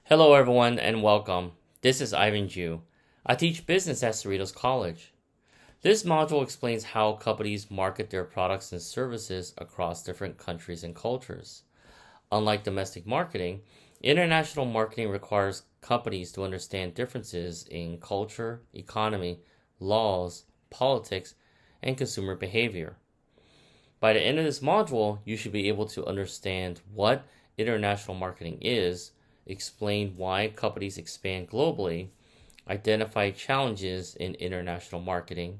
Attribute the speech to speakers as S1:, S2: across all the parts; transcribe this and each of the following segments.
S1: Hello, everyone, and welcome. This is Ivan Jue. I teach business at Cerritos College. This module explains how companies market their products and services across different countries and cultures. Unlike domestic marketing, international marketing requires companies to understand differences in culture, economy, laws, politics, and consumer behavior. By the end of this module, you should be able to understand what international marketing is, explain why companies expand globally, identify challenges in international marketing,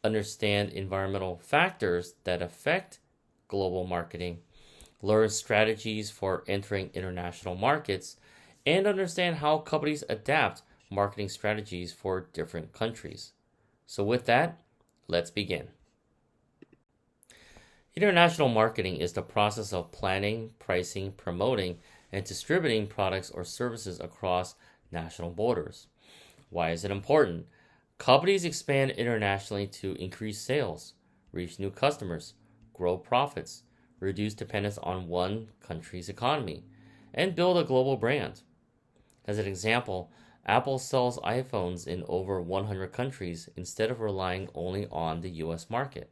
S1: understand environmental factors that affect global marketing, learn strategies for entering international markets, and understand how companies adapt marketing strategies for different countries. So, with that, let's begin. International marketing is the process of planning, pricing, promoting, and distributing products or services across national borders. Why is it important? Companies expand internationally to increase sales, reach new customers, grow profits, reduce dependence on one country's economy, and build a global brand. As an example, Apple sells iPhones in over 100 countries instead of relying only on the US market.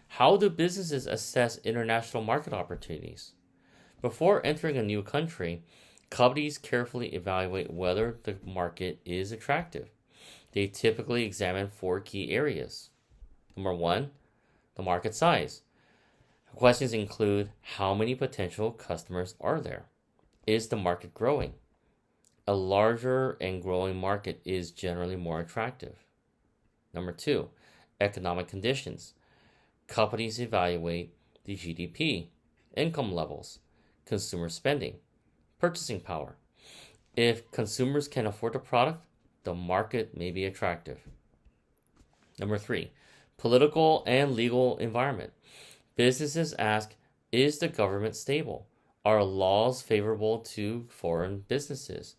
S1: How do businesses assess international market opportunities? Before entering a new country, companies carefully evaluate whether the market is attractive. They typically examine four key areas. Number one, the market size. Questions include how many potential customers are there? Is the market growing? A larger and growing market is generally more attractive. Number two, economic conditions. Companies evaluate the GDP, income levels, consumer spending, purchasing power. If consumers can afford the product, the market may be attractive. Number three, political and legal environment. Businesses ask, is the government stable? Are laws favorable to foreign businesses?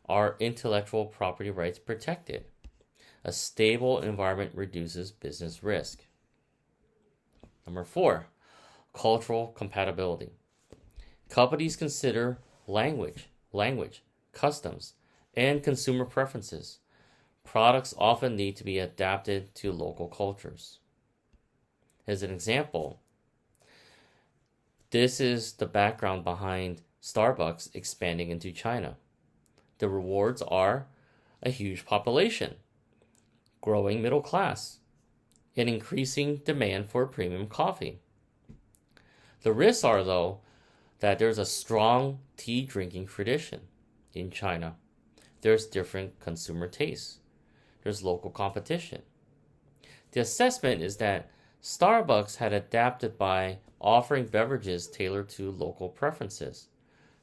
S1: Are intellectual property rights protected? A stable environment reduces business risk. Number four, cultural compatibility. Companies consider language, customs, and consumer preferences. Products often need to be adapted to local cultures. As an example, this is the background behind Starbucks expanding into China. The rewards are a huge population, growing middle class, and increasing demand for premium coffee. The risks are, though, that there's a strong tea drinking tradition in China. There's different consumer tastes. There's local competition. The assessment is that Starbucks had adapted by offering beverages tailored to local preferences,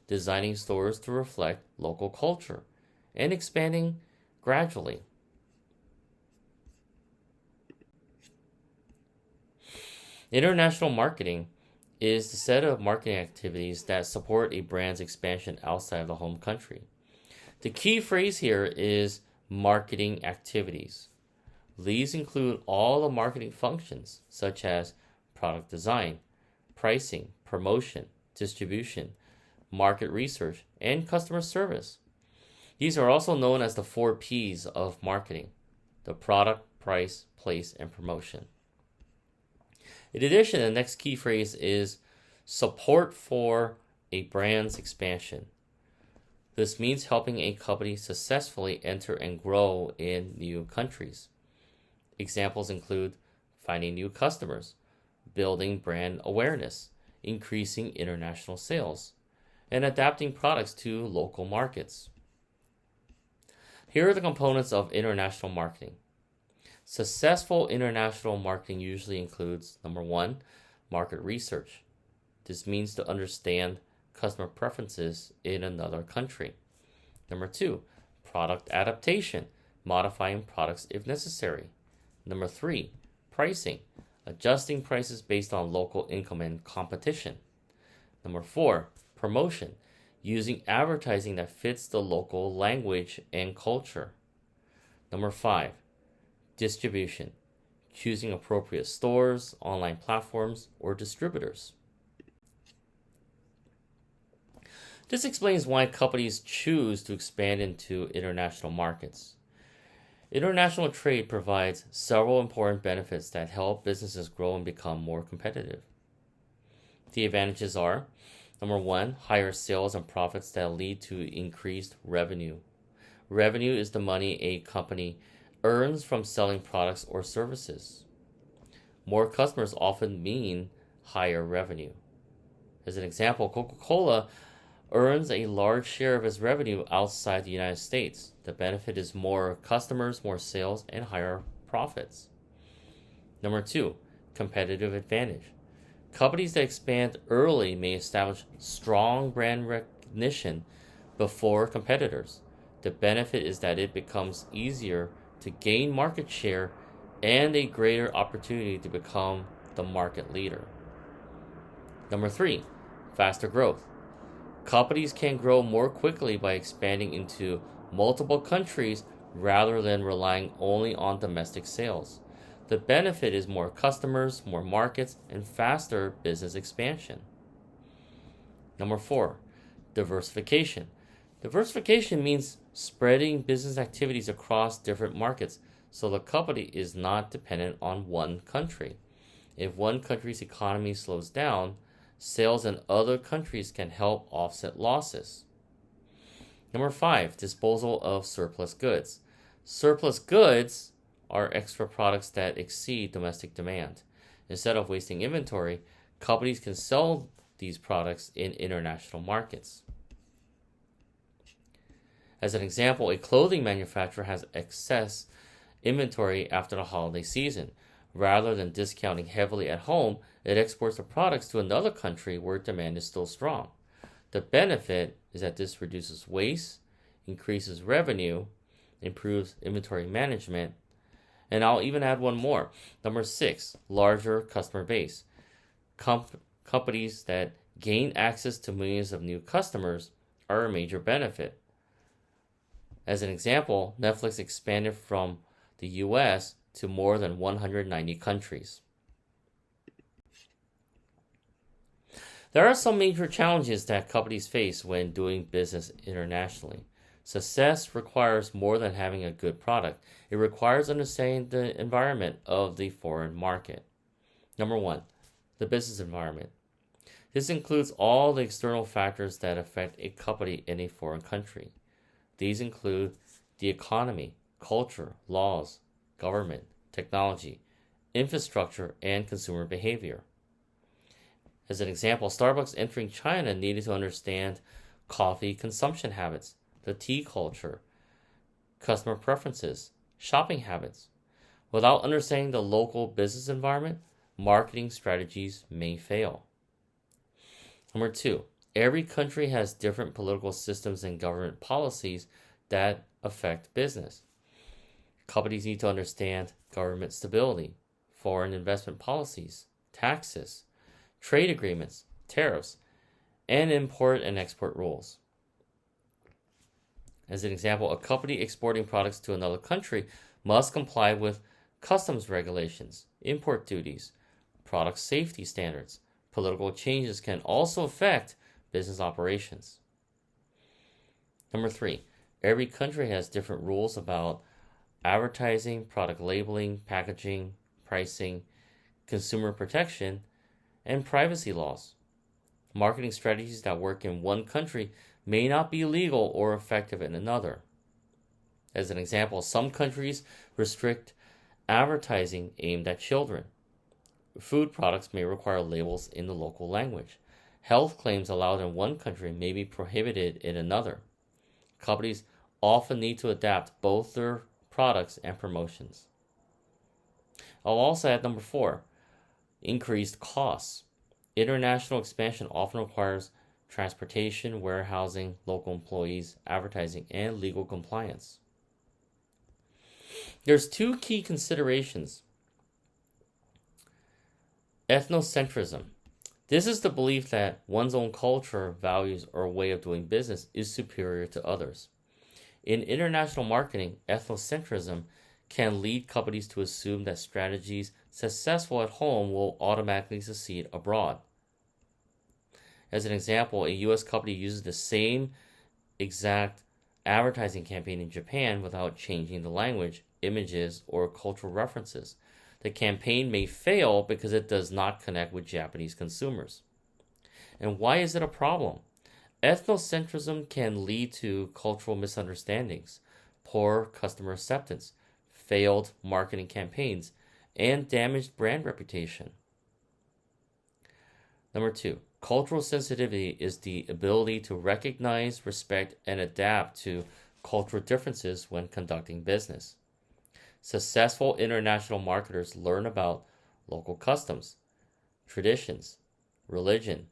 S1: designing stores to reflect local culture, and expanding gradually. International marketing is the set of marketing activities that support a brand's expansion outside of the home country. The key phrase here is marketing activities. These include all the marketing functions such as product design, pricing, promotion, distribution, market research, and customer service. These are also known as the 4 P's of marketing: the product, price, place, and promotion. In addition, the next key phrase is support for a brand's expansion. This means helping a company successfully enter and grow in new countries. Examples include finding new customers, building brand awareness, increasing international sales, and adapting products to local markets. Here are the components of international marketing. Successful international marketing usually includes, number one, market research. This means to understand customer preferences in another country. Number two, product adaptation, modifying products if necessary. Number three, pricing, adjusting prices based on local income and competition. Number four, promotion, using advertising that fits the local language and culture. Number five, distribution, choosing appropriate stores, online platforms, or distributors. This explains why companies choose to expand into international markets. International trade provides several important benefits that help businesses grow and become more competitive. The advantages are: number one, higher sales and profits that lead to increased revenue. Revenue is the money a company earns from selling products or services. More customers often mean higher revenue. As an example, Coca-Cola earns a large share of its revenue outside the United States. The benefit is more customers, more sales, and higher profits. Number two, competitive advantage. Companies that expand early may establish strong brand recognition before competitors. The benefit is that it becomes easier to gain market share and a greater opportunity to become the market leader. Number three, faster growth. Companies can grow more quickly by expanding into multiple countries rather than relying only on domestic sales. The benefit is more customers, more markets, and faster business expansion. Number four, diversification. Diversification means spreading business activities across different markets so the company is not dependent on one country. If one country's economy slows down, sales in other countries can help offset losses. Number five, disposal of surplus goods. Surplus goods are extra products that exceed domestic demand. Instead of wasting inventory, companies can sell these products in international markets. As an example, a clothing manufacturer has excess inventory after the holiday season. Rather than discounting heavily at home, it exports the products to another country where demand is still strong. The benefit is that this reduces waste, increases revenue, improves inventory management, and I'll even add one more. Number six, larger customer base. Companies that gain access to millions of new customers are a major benefit. As an example, Netflix expanded from the US to more than 190 countries. There are some major challenges that companies face when doing business internationally. Success requires more than having a good product. It requires understanding the environment of the foreign market. Number one, the business environment. This includes all the external factors that affect a company in a foreign country. These include the economy, culture, laws, government, technology, infrastructure, and consumer behavior. As an example, Starbucks entering China needed to understand coffee consumption habits, the tea culture, customer preferences, shopping habits. Without understanding the local business environment, marketing strategies may fail. Number two, every country has different political systems and government policies that affect business. Companies need to understand government stability, foreign investment policies, taxes, trade agreements, tariffs, and import and export rules. As an example, a company exporting products to another country must comply with customs regulations, import duties, product safety standards. Political changes can also affect business operations. Number three, every country has different rules about advertising, product labeling, packaging, pricing, consumer protection, and privacy laws. Marketing strategies that work in one country may not be legal or effective in another. As an example, some countries restrict advertising aimed at children. Food products may require labels in the local language. Health claims allowed in one country may be prohibited in another. Companies often need to adapt both their products and promotions. I'll also add number four, increased costs. International expansion often requires transportation, warehousing, local employees, advertising, and legal compliance. There's two key considerations. Ethnocentrism. This is the belief that one's own culture, values, or way of doing business is superior to others. In international marketing, ethnocentrism can lead companies to assume that strategies successful at home will automatically succeed abroad. As an example, a US company uses the same exact advertising campaign in Japan without changing the language, images, or cultural references. The campaign may fail because it does not connect with Japanese consumers. And why is it a problem? Ethnocentrism can lead to cultural misunderstandings, poor customer acceptance, failed marketing campaigns, and damaged brand reputation. Number 2, cultural sensitivity is the ability to recognize, respect, and adapt to cultural differences when conducting business. Successful international marketers learn about local customs, traditions, religion,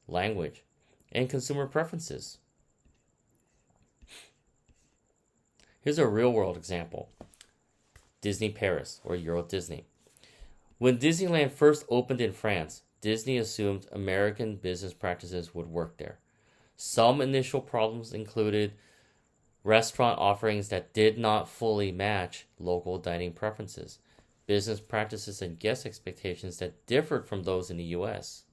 S1: language, and consumer preferences. Here's a real-world example. Disney Paris, or Euro Disney. When Disneyland first opened in France, Disney assumed American business practices would work there. Some initial problems included restaurant offerings that did not fully match local dining preferences, business practices and guest expectations that differed from those in the US.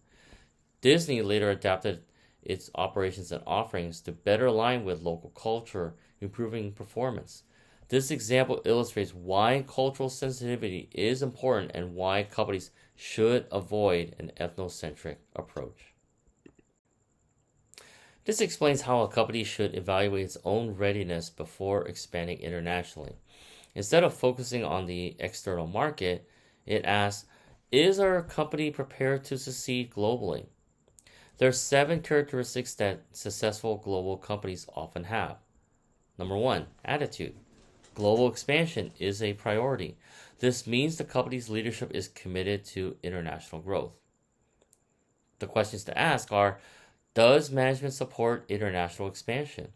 S1: Disney later adapted its operations and offerings to better align with local culture, improving performance. This example illustrates why cultural sensitivity is important and why companies should avoid an ethnocentric approach. This explains how a company should evaluate its own readiness before expanding internationally. Instead of focusing on the external market, it asks, is our company prepared to succeed globally? There are 7 characteristics that successful global companies often have. Number 1, attitude. Global expansion is a priority. This means the company's leadership is committed to international growth. The questions to ask are, does management support international expansion?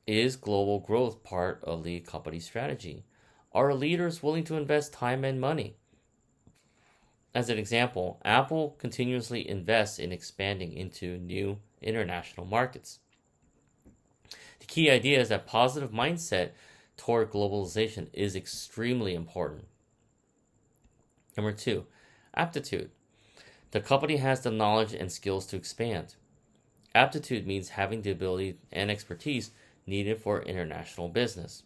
S1: Is global growth part of the company's strategy? Are leaders willing to invest time and money? As an example, Apple continuously invests in expanding into new international markets. The key idea is that positive mindset toward globalization is extremely important. Number 2, aptitude. The company has the knowledge and skills to expand. Aptitude means having the ability and expertise needed for international business.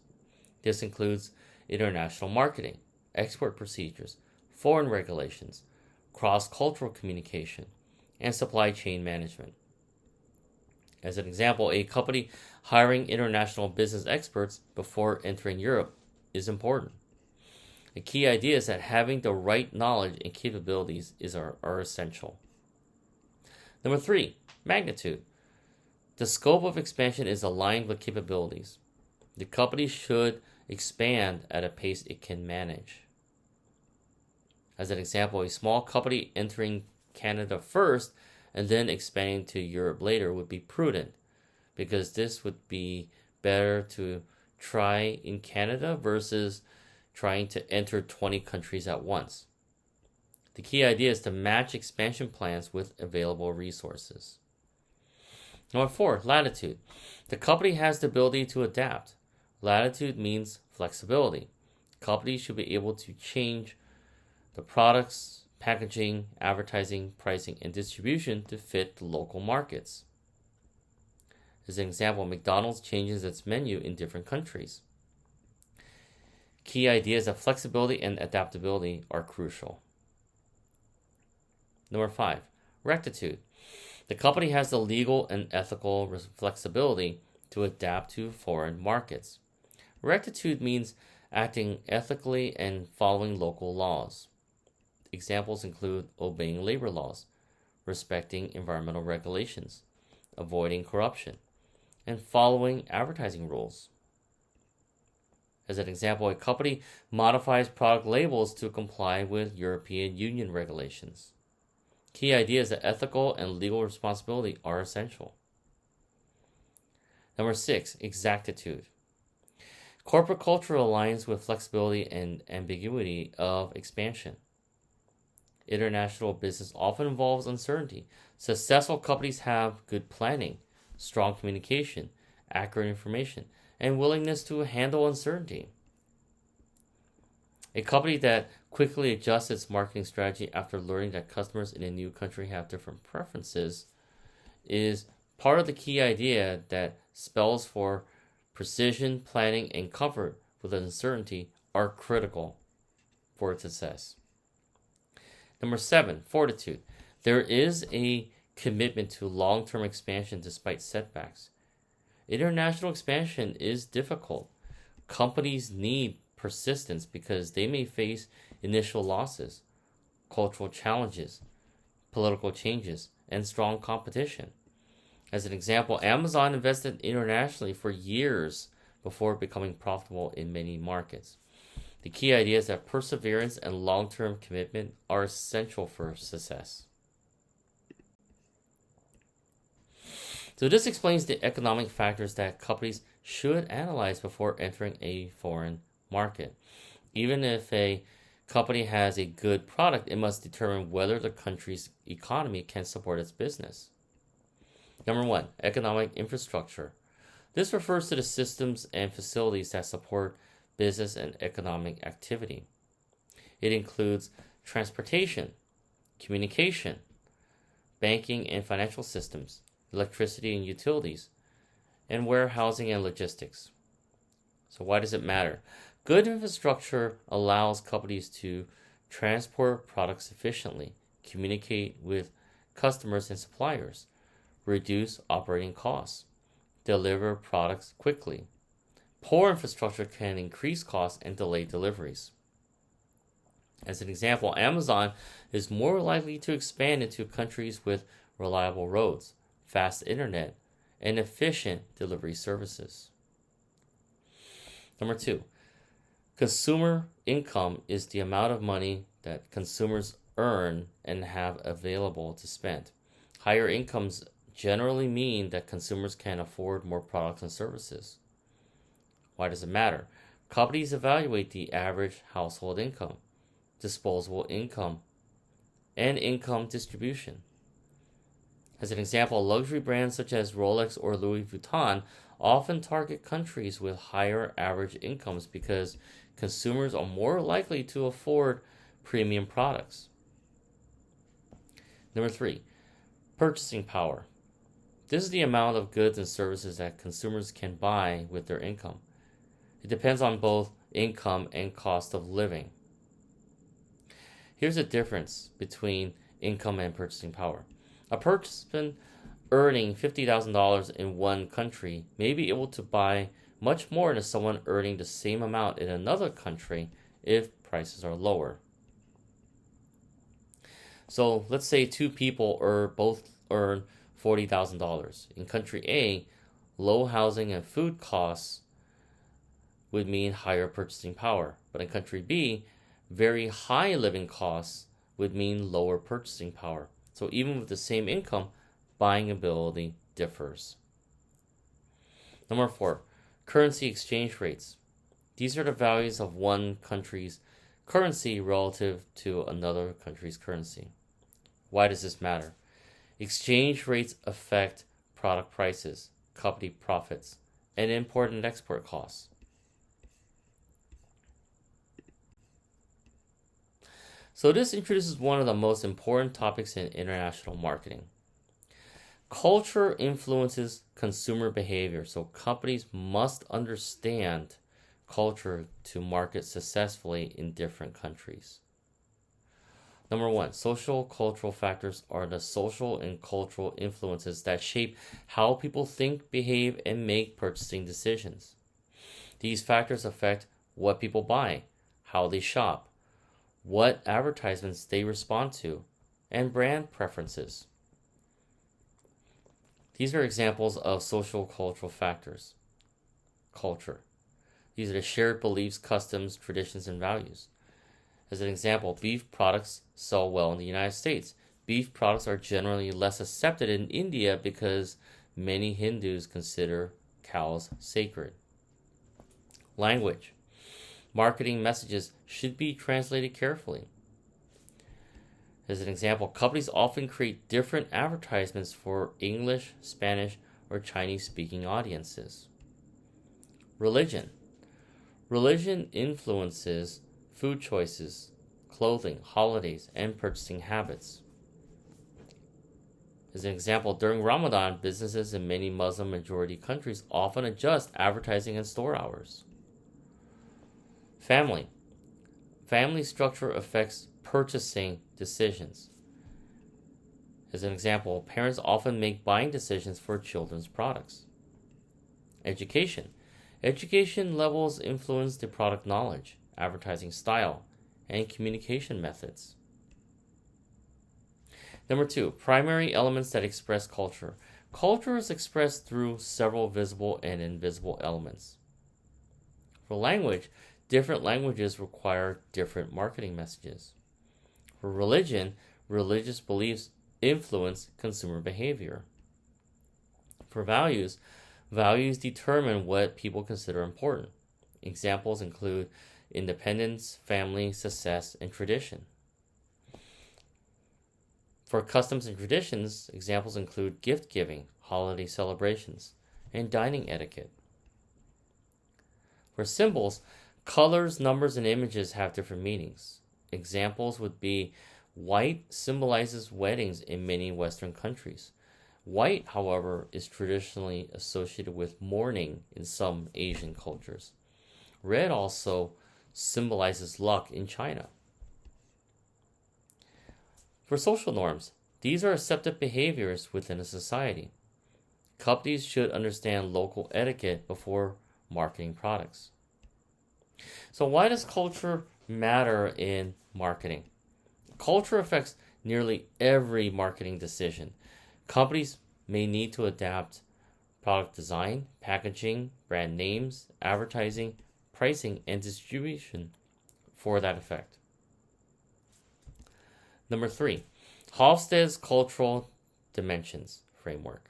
S1: This includes international marketing, export procedures, foreign regulations, cross-cultural communication, and supply chain management. As an example, a company hiring international business experts before entering Europe is important. The key idea is that having the right knowledge and capabilities are essential. Number 3, magnitude. The scope of expansion is aligned with capabilities. The company should expand at a pace it can manage. As an example, a small company entering Canada first and then expanding to Europe later would be prudent, because this would be better to try in Canada versus trying to enter 20 countries at once. The key idea is to match expansion plans with available resources. Number 4, latitude. The company has the ability to adapt. Latitude means flexibility. Companies should be able to change the products, packaging, advertising, pricing, and distribution to fit the local markets. As an example, McDonald's changes its menu in different countries. Key ideas of flexibility and adaptability are crucial. Number 5, rectitude. The company has the legal and ethical flexibility to adapt to foreign markets. Rectitude means acting ethically and following local laws. Examples include obeying labor laws, respecting environmental regulations, avoiding corruption, and following advertising rules. As an example, a company modifies product labels to comply with European Union regulations. Key ideas that ethical and legal responsibility are essential. Number 6, exactitude. Corporate culture aligns with flexibility and ambiguity of expansion. International business often involves uncertainty. Successful companies have good planning, strong communication, accurate information, and willingness to handle uncertainty. A company that quickly adjusts its marketing strategy after learning that customers in a new country have different preferences is part of the key idea that spells for precision, planning, and comfort with uncertainty are critical for its success. Number 7, fortitude. There is a commitment to long-term expansion despite setbacks. International expansion is difficult. Companies need persistence because they may face initial losses, cultural challenges, political changes, and strong competition. As an example, Amazon invested internationally for years before becoming profitable in many markets. The key idea is that perseverance and long-term commitment are essential for success. So this explains the economic factors that companies should analyze before entering a foreign market. Even if a company has a good product, it must determine whether the country's economy can support its business. Number 1, economic infrastructure. This refers to the systems and facilities that support business and economic activity. It includes transportation, communication, banking and financial systems, electricity and utilities, and warehousing and logistics. So why does it matter? Good infrastructure allows companies to transport products efficiently, communicate with customers and suppliers, reduce operating costs, deliver products quickly. Poor infrastructure can increase costs and delay deliveries. As an example, Amazon is more likely to expand into countries with reliable roads, fast internet, and efficient delivery services. Number 2, consumer income is the amount of money that consumers earn and have available to spend. Higher incomes generally mean that consumers can afford more products and services. Why does it matter? Companies evaluate the average household income, disposable income, and income distribution. As an example, luxury brands such as Rolex or Louis Vuitton often target countries with higher average incomes because consumers are more likely to afford premium products. Number 3, purchasing power. This is the amount of goods and services that consumers can buy with their income. It depends on both income and cost of living. Here's the difference between income and purchasing power. A person earning $50,000 in one country may be able to buy much more than someone earning the same amount in another country if prices are lower. So let's say two people both earn $40,000. In country A, low housing and food costs would mean higher purchasing power. But in country B, very high living costs would mean lower purchasing power. So even with the same income, buying ability differs. Number 4, currency exchange rates. These are the values of one country's currency relative to another country's currency. Why does this matter? Exchange rates affect product prices, company profits, and import and export costs. So this introduces one of the most important topics in international marketing. Culture influences consumer behavior, so companies must understand culture to market successfully in different countries. Number 1, social cultural factors are the social and cultural influences that shape how people think, behave, and make purchasing decisions. These factors affect what people buy, how they shop, what advertisements they respond to, and brand preferences. These are examples of social cultural factors. Culture. These are the shared beliefs, customs, traditions, and values. As an example, beef products sell well in the United States. Beef products are generally less accepted in India because many Hindus consider cows sacred. Language. Marketing messages should be translated carefully. As an example, companies often create different advertisements for English, Spanish, or Chinese-speaking audiences. Religion. Religion influences food choices, clothing, holidays, and purchasing habits. As an example, during Ramadan, businesses in many Muslim majority countries often adjust advertising and store hours. Family. Family structure affects purchasing decisions. As an example, parents often make buying decisions for children's products. Education. Education levels influence the product knowledge, advertising style, and communication methods. Number 2, primary elements that express culture. Culture is expressed through several visible and invisible elements. For language, different languages require different marketing messages. For religion, religious beliefs influence consumer behavior. For values, values determine what people consider important. Examples include independence, family, success, and tradition. For customs and traditions, examples include gift giving, holiday celebrations, and dining etiquette. For symbols, colors, numbers, and images have different meanings. Examples would be white symbolizes weddings in many Western countries. White, however, is traditionally associated with mourning in some Asian cultures. Red also symbolizes luck in China. For social norms, these are accepted behaviors within a society. Companies should understand local etiquette before marketing products. So why does culture matter in marketing? Culture affects nearly every marketing decision. Companies may need to adapt product design, packaging, brand names, advertising, pricing, and distribution for that effect. Number 3, Hofstede's Cultural Dimensions Framework.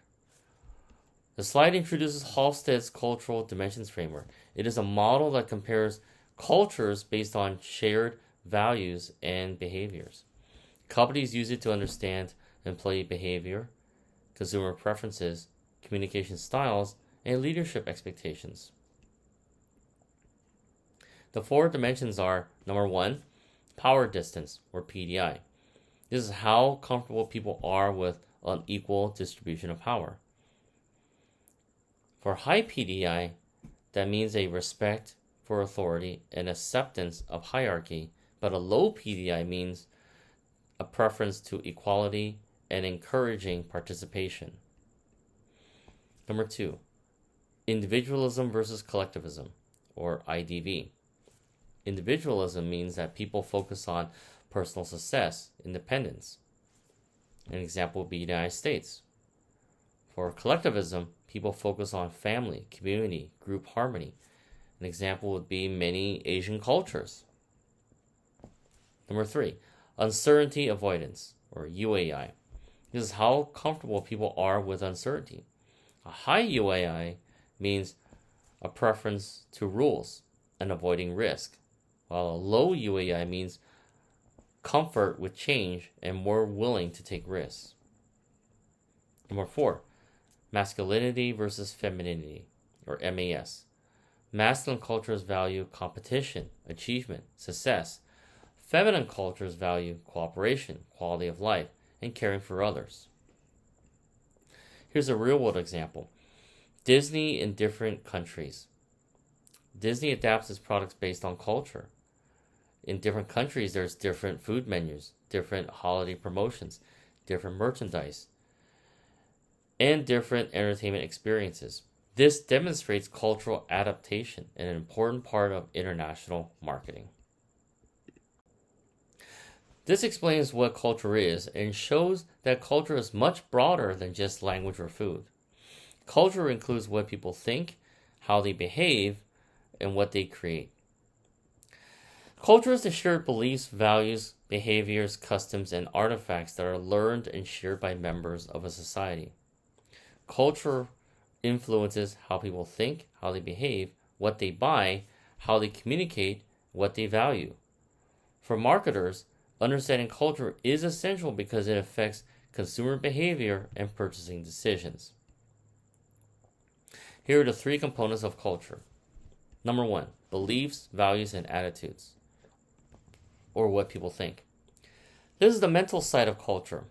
S1: The slide introduces Hofstede's Cultural Dimensions Framework. It is a model that compares cultures based on shared values and behaviors. Companies use it to understand employee behavior, consumer preferences, communication styles, and leadership expectations. The 4 dimensions are, number 1, power distance, or PDI. This is how comfortable people are with unequal distribution of power. For high PDI, that means a respect for authority and acceptance of hierarchy, but a low PDI means a preference to equality and encouraging participation. Number 2, individualism versus collectivism, or IDV. Individualism means that people focus on personal success, independence. An example would be the United States. For collectivism, people focus on family, community, group harmony. An example would be many Asian cultures. Number 3, uncertainty avoidance, or UAI. This is how comfortable people are with uncertainty. A high UAI means a preference to rules and avoiding risk, while a low UAI means comfort with change and more willing to take risks. Number 4, masculinity versus femininity, or MAS. Masculine cultures value competition, achievement, success. Feminine cultures value cooperation, quality of life, and caring for others. Here's a real-world example. Disney in different countries. Disney adapts its products based on culture. In different countries, there's different food menus, different holiday promotions, different merchandise, and different entertainment experiences. This demonstrates cultural adaptation, an important part of international marketing. This explains what culture is and shows that culture is much broader than just language or food. Culture includes what people think, how they behave, and what they create. Culture is the shared beliefs, values, behaviors, customs, and artifacts that are learned and shared by members of a society. Culture influences how people think, how they behave, what they buy, how they communicate, what they value. For marketers, understanding culture is essential because it affects consumer behavior and purchasing decisions. Here are the 3 components of culture. Number 1, beliefs, values, and attitudes, or what people think. This is the mental side of culture.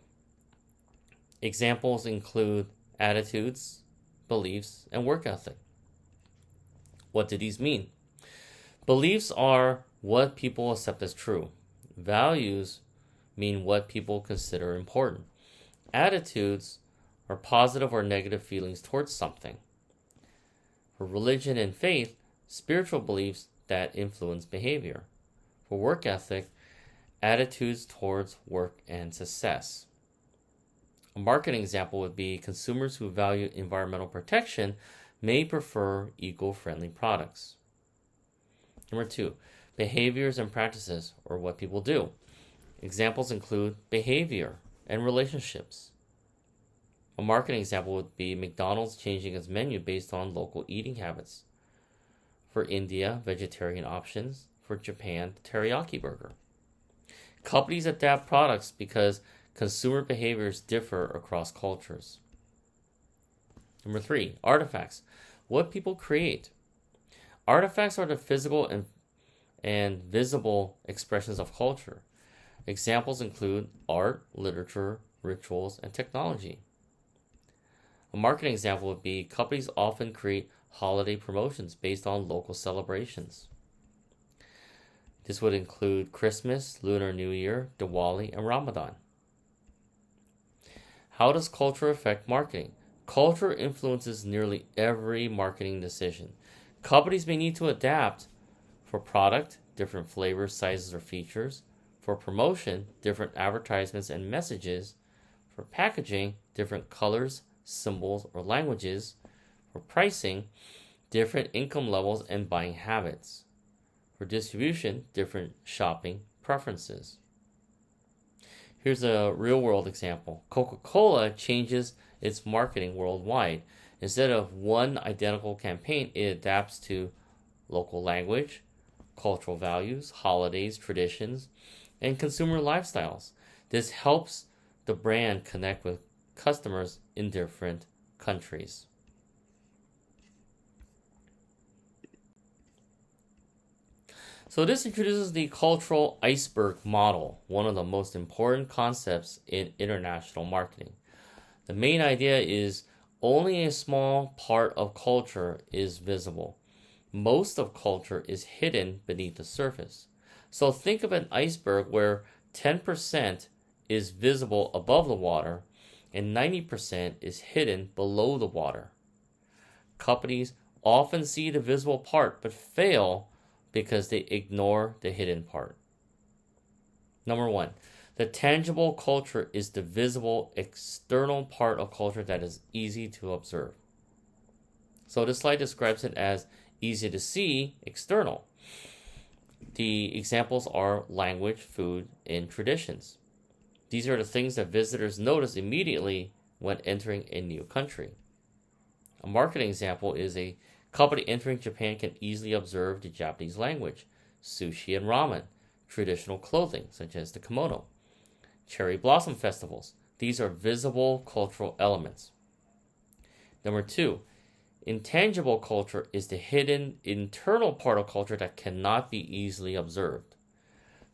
S1: Examples include attitudes, beliefs, and work ethic. What do these mean? Beliefs are what people accept as true. Values mean what people consider important. Attitudes are positive or negative feelings towards something. For religion and faith, spiritual beliefs that influence behavior. For work ethic, attitudes towards work and success. A marketing example would be consumers who value environmental protection may prefer eco-friendly products. Number 2, behaviors and practices, or what people do. Examples include behavior and relationships. A marketing example would be McDonald's changing its menu based on local eating habits. For India, vegetarian options. For Japan, the teriyaki burger. Companies adapt products because consumer behaviors differ across cultures. Number 3, artifacts. What people create. Artifacts are the physical and visible expressions of culture. Examples include art, literature, rituals, and technology. A marketing example would be companies often create holiday promotions based on local celebrations. This would include Christmas, Lunar New Year, Diwali, and Ramadan. How does culture affect marketing? Culture influences nearly every marketing decision. Companies may need to adapt for product, different flavors, sizes, or features. For promotion, different advertisements and messages. For packaging, different colors, symbols, or languages. For pricing, different income levels and buying habits. For distribution, different shopping preferences. Here's a real-world example. Coca-Cola changes its marketing worldwide. Instead of one identical campaign, it adapts to local language, cultural values, holidays, traditions, and consumer lifestyles. This helps the brand connect with customers in different countries. So this introduces the cultural iceberg model, one of the most important concepts in international marketing. The main idea is only a small part of culture is visible. Most of culture is hidden beneath the surface. So think of an iceberg where 10% is visible above the water and 90% is hidden below the water. Companies often see the visible part but fail because they ignore the hidden part. Number 1, the tangible culture is the visible external part of culture that is easy to observe. So this slide describes it as easy to see, external. The examples are language, food, and traditions. These are the things that visitors notice immediately when entering a new country. A marketing example is a company entering Japan can easily observe the Japanese language, sushi and ramen, traditional clothing such as the kimono, cherry blossom festivals. These are visible cultural elements. Number 2, intangible culture is the hidden internal part of culture that cannot be easily observed.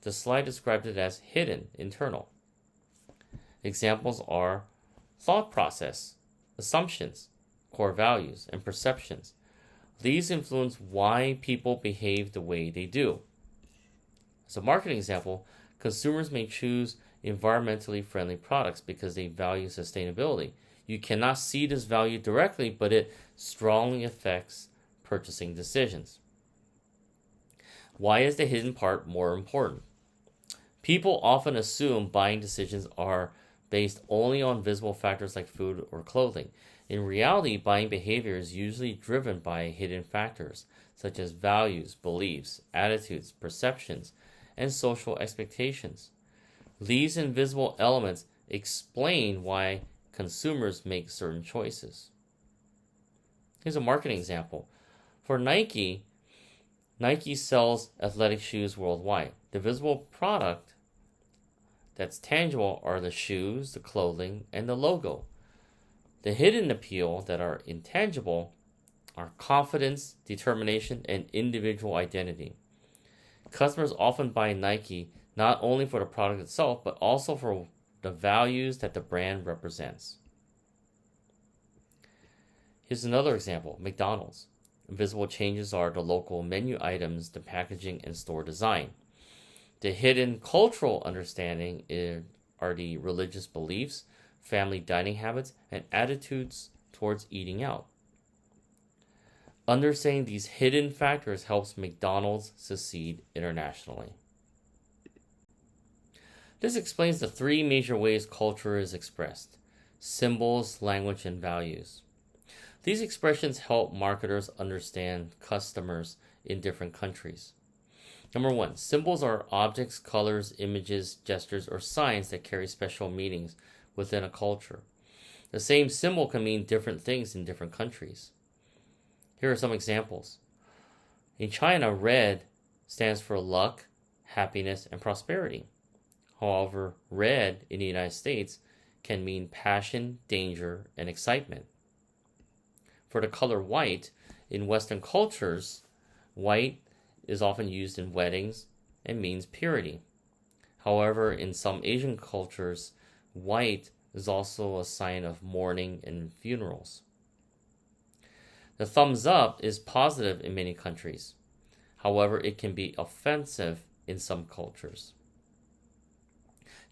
S1: The slide described it as hidden internal. Examples are thought process, assumptions, core values, and perceptions. These influence why people behave the way they do. As a marketing example, consumers may choose environmentally friendly products because they value sustainability. You cannot see this value directly, but it strongly affects purchasing decisions. Why is the hidden part more important? People often assume buying decisions are based only on visible factors like food or clothing. In reality, buying behavior is usually driven by hidden factors such as values, beliefs, attitudes, perceptions, and social expectations. These invisible elements explain why consumers make certain choices. Here's a marketing example. For Nike, Nike sells athletic shoes worldwide. The visible product that's tangible are the shoes, the clothing, and the logo. The hidden appeal that are intangible are confidence, determination, and individual identity. Customers often buy Nike not only for the product itself, but also for the values that the brand represents. Here's another example, McDonald's. Visible changes are the local menu items, the packaging, and store design. The hidden cultural understanding are the religious beliefs, family dining habits, and attitudes towards eating out. Understanding these hidden factors helps McDonald's succeed internationally. This explains the three major ways culture is expressed: symbols, language, and values. These expressions help marketers understand customers in different countries. Number one, symbols are objects, colors, images, gestures, or signs that carry special meanings within a culture. The same symbol can mean different things in different countries. Here are some examples. In China, red stands for luck, happiness, and prosperity. However, red in the United States can mean passion, danger, and excitement. For the color white, in Western cultures, white is often used in weddings and means purity. However, in some Asian cultures, white is also a sign of mourning and funerals. The thumbs up is positive in many countries. However, it can be offensive in some cultures.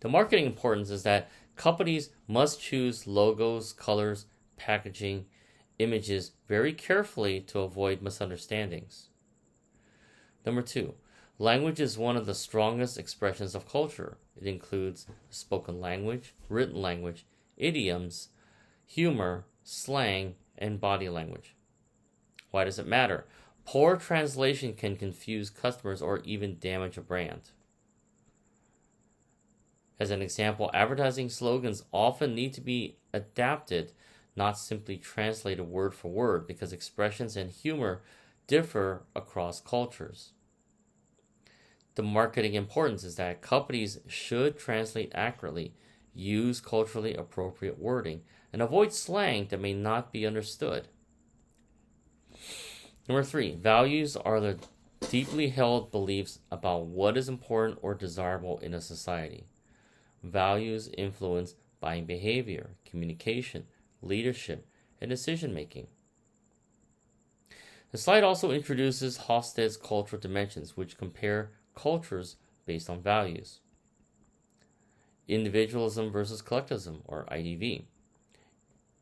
S1: The marketing importance is that companies must choose logos, colors, packaging, images very carefully to avoid misunderstandings. Number two, language is one of the strongest expressions of culture. It includes spoken language, written language, idioms, humor, slang, and body language. Why does it matter? Poor translation can confuse customers or even damage a brand. As an example, advertising slogans often need to be adapted, not simply translated word for word, because expressions and humor differ across cultures. The marketing importance is that companies should translate accurately, use culturally appropriate wording, and avoid slang that may not be understood. Number three, values are the deeply held beliefs about what is important or desirable in a society. Values influence buying behavior, communication, leadership, and decision making. The slide also introduces Hofstede's cultural dimensions, which compare cultures based on values. Individualism versus collectivism, or IDV.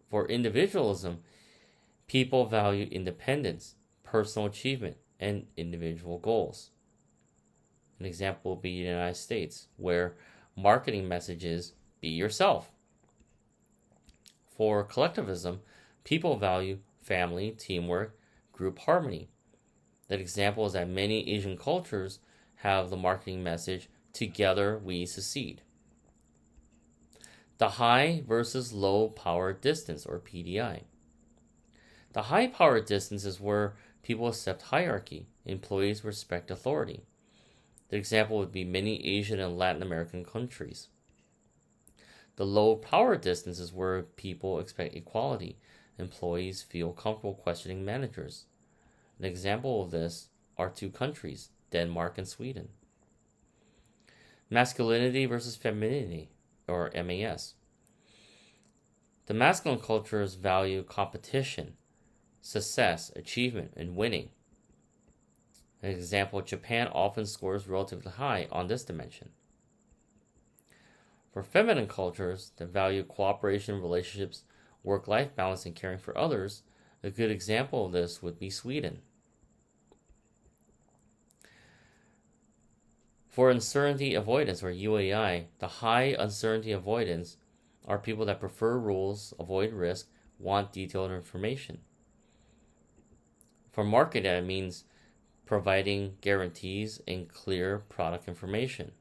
S1: For individualism, people value independence, personal achievement, and individual goals. An example would be the United States, where marketing message is be yourself. For collectivism, people value family, teamwork, group harmony. That example is that many Asian cultures have the marketing message, together we succeed. The high versus low power distance, or PDI. The high power distance is where people accept hierarchy, employees respect authority. The example would be many Asian and Latin American countries. The low power distance is where people expect equality. Employees feel comfortable questioning managers. An example of this are two countries, Denmark and Sweden. Masculinity versus femininity, or MAS. The masculine cultures value competition, success, achievement, and winning. An example, Japan often scores relatively high on this dimension. For feminine cultures that value cooperation, relationships, work-life balance, and caring for others, a good example of this would be Sweden. For uncertainty avoidance, or UAI, the high uncertainty avoidance are people that prefer rules, avoid risk, want detailed information. For market, that means providing guarantees and clear product information.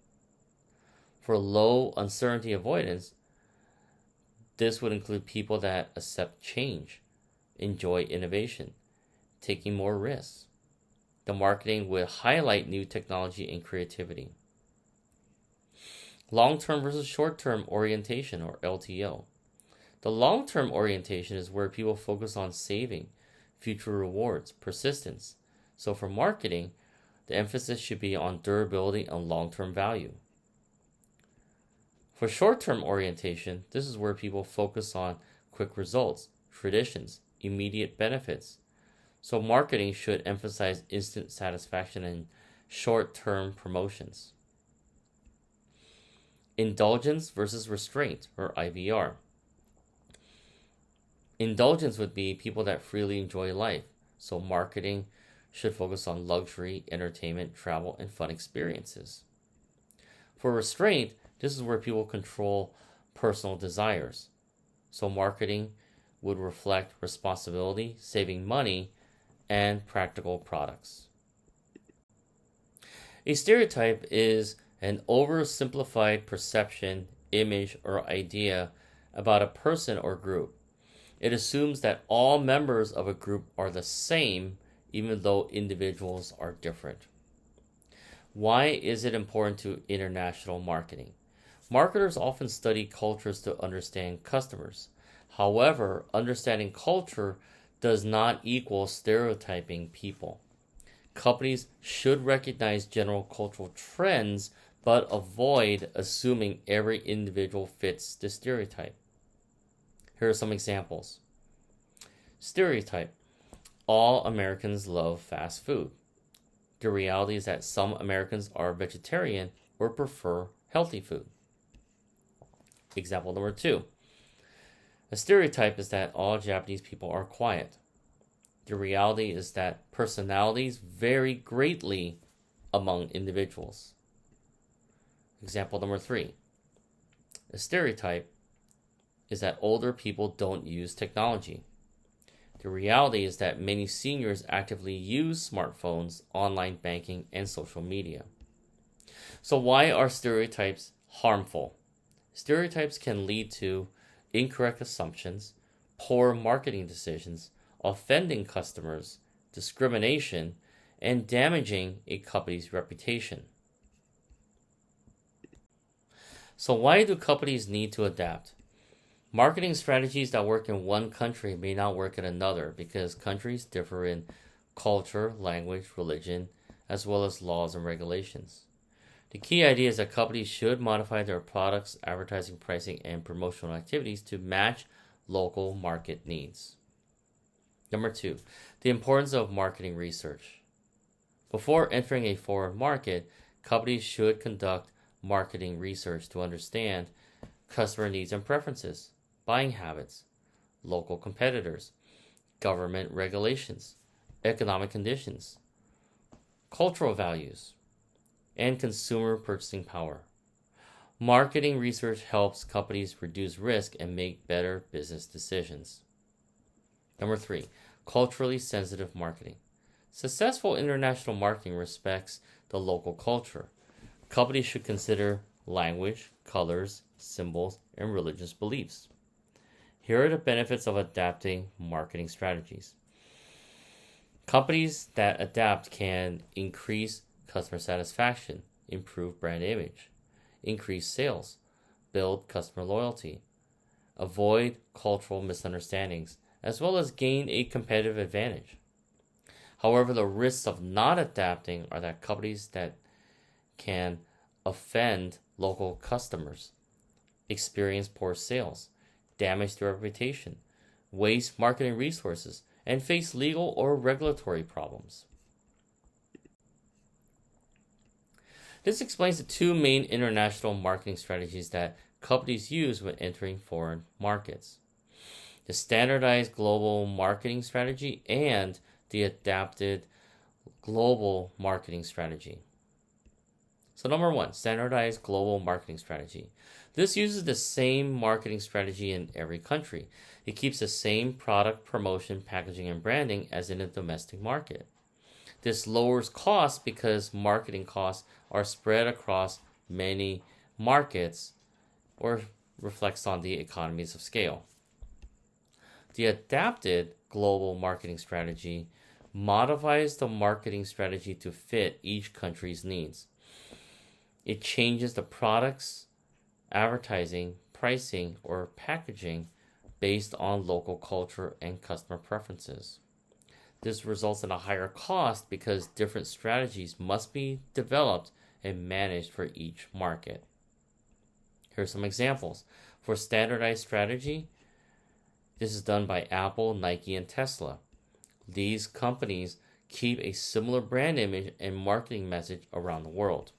S1: For low uncertainty avoidance, this would include people that accept change, enjoy innovation, taking more risks. The marketing would highlight new technology and creativity. Long-term versus short-term orientation, or LTO. The long-term orientation is where people focus on saving, future rewards, persistence. So for marketing, the emphasis should be on durability and long-term value. For short-term orientation, this is where people focus on quick results, traditions, immediate benefits. So marketing should emphasize instant satisfaction and short-term promotions. Indulgence versus restraint, or IVR. Indulgence would be people that freely enjoy life. So marketing should focus on luxury, entertainment, travel, and fun experiences. For restraint, this is where people control personal desires. So marketing would reflect responsibility, saving money, and practical products. A stereotype is an oversimplified perception, image, or idea about a person or group. It assumes that all members of a group are the same, even though individuals are different. Why is it important to international marketing? Marketers often study cultures to understand customers. However, understanding culture does not equal stereotyping people. Companies should recognize general cultural trends, but avoid assuming every individual fits the stereotype. Here are some examples. Stereotype: all Americans love fast food. The reality is that some Americans are vegetarian or prefer healthy food. Example number 2. A stereotype is that all Japanese people are quiet. The reality is that personalities vary greatly among individuals. Example number 3. A stereotype is that older people don't use technology. The reality is that many seniors actively use smartphones, online banking, and social media. So why are stereotypes harmful? Stereotypes can lead to incorrect assumptions, poor marketing decisions, offending customers, discrimination, and damaging a company's reputation. So why do companies need to adapt? Marketing strategies that work in one country may not work in another because countries differ in culture, language, religion, as well as laws and regulations. The key idea is that companies should modify their products, advertising, pricing, and promotional activities to match local market needs. Number 2, the importance of marketing research. Before entering a foreign market, companies should conduct marketing research to understand customer needs and preferences, buying habits, local competitors, government regulations, economic conditions, cultural values, and consumer purchasing power. Marketing research helps companies reduce risk and make better business decisions. Number 3, culturally sensitive marketing. Successful international marketing respects the local culture. Companies should consider language, colors, symbols, and religious beliefs. Here are the benefits of adapting marketing strategies. Companies that adapt can increase customer satisfaction, improve brand image, increase sales, build customer loyalty, avoid cultural misunderstandings, as well as gain a competitive advantage. However, the risks of not adapting are that companies that can offend local customers, experience poor sales, damage their reputation, waste marketing resources, and face legal or regulatory problems. This explains the 2 main international marketing strategies that companies use when entering foreign markets: the standardized global marketing strategy and the adapted global marketing strategy. So number 1, standardized global marketing strategy. This uses the same marketing strategy in every country. It keeps the same product, promotion, packaging, and branding as in a domestic market. This lowers costs because marketing costs are spread across many markets or reflects on the economies of scale. The adapted global marketing strategy modifies the marketing strategy to fit each country's needs. It changes the products, advertising, pricing, or packaging based on local culture and customer preferences. This results in a higher cost because different strategies must be developed and managed for each market. Here are some examples. For standardized strategy, This is done by Apple, Nike, and Tesla. These companies keep a similar brand image and marketing message around the world.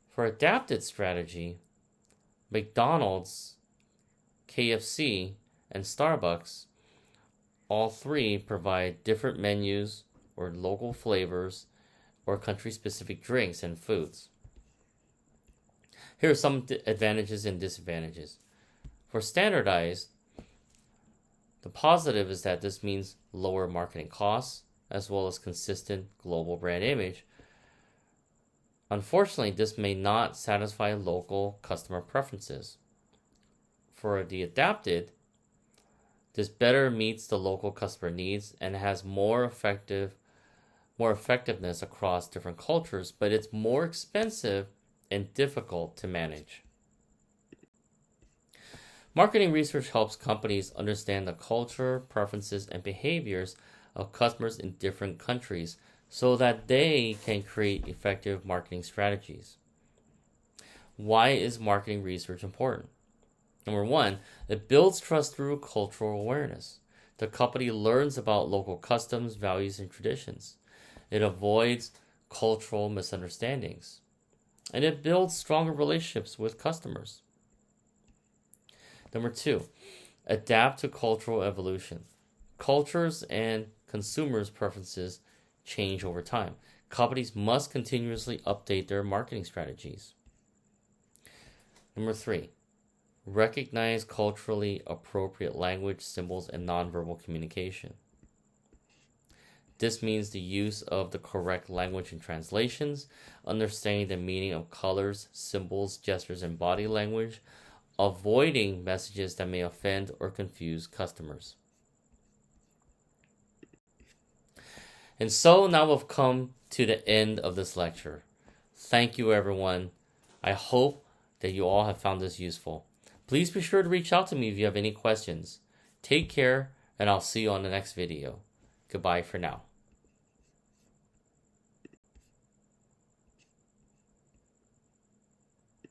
S1: For adapted strategy, McDonald's, KFC, and Starbucks, all three provide different menus or local flavors or country-specific drinks and foods. Here are some advantages and disadvantages. For standardized, the positive is that this means lower marketing costs as well as consistent global brand image. Unfortunately, this may not satisfy local customer preferences. For the adapted, this better meets the local customer needs and has more effectiveness across different cultures, but it's more expensive and difficult to manage. Marketing research helps companies understand the culture, preferences, and behaviors of customers in different countries so that they can create effective marketing strategies. Why is marketing research important? Number one, it builds trust through cultural awareness. The company learns about local customs, values, and traditions. It avoids cultural misunderstandings. And it builds stronger relationships with customers. Number two, adapt to cultural evolution. Cultures and consumers' preferences change over time. Companies must continuously update their marketing strategies. Number three, recognize culturally appropriate language, symbols, and nonverbal communication. This means the use of the correct language and translations, understanding the meaning of colors, symbols, gestures, and body language, avoiding messages that may offend or confuse customers. And so now we've come to the end of this lecture. Thank you, everyone. I hope that you all have found this useful. Please be sure to reach out to me if you have any questions. Take care, and I'll see you on the next video. Goodbye for now.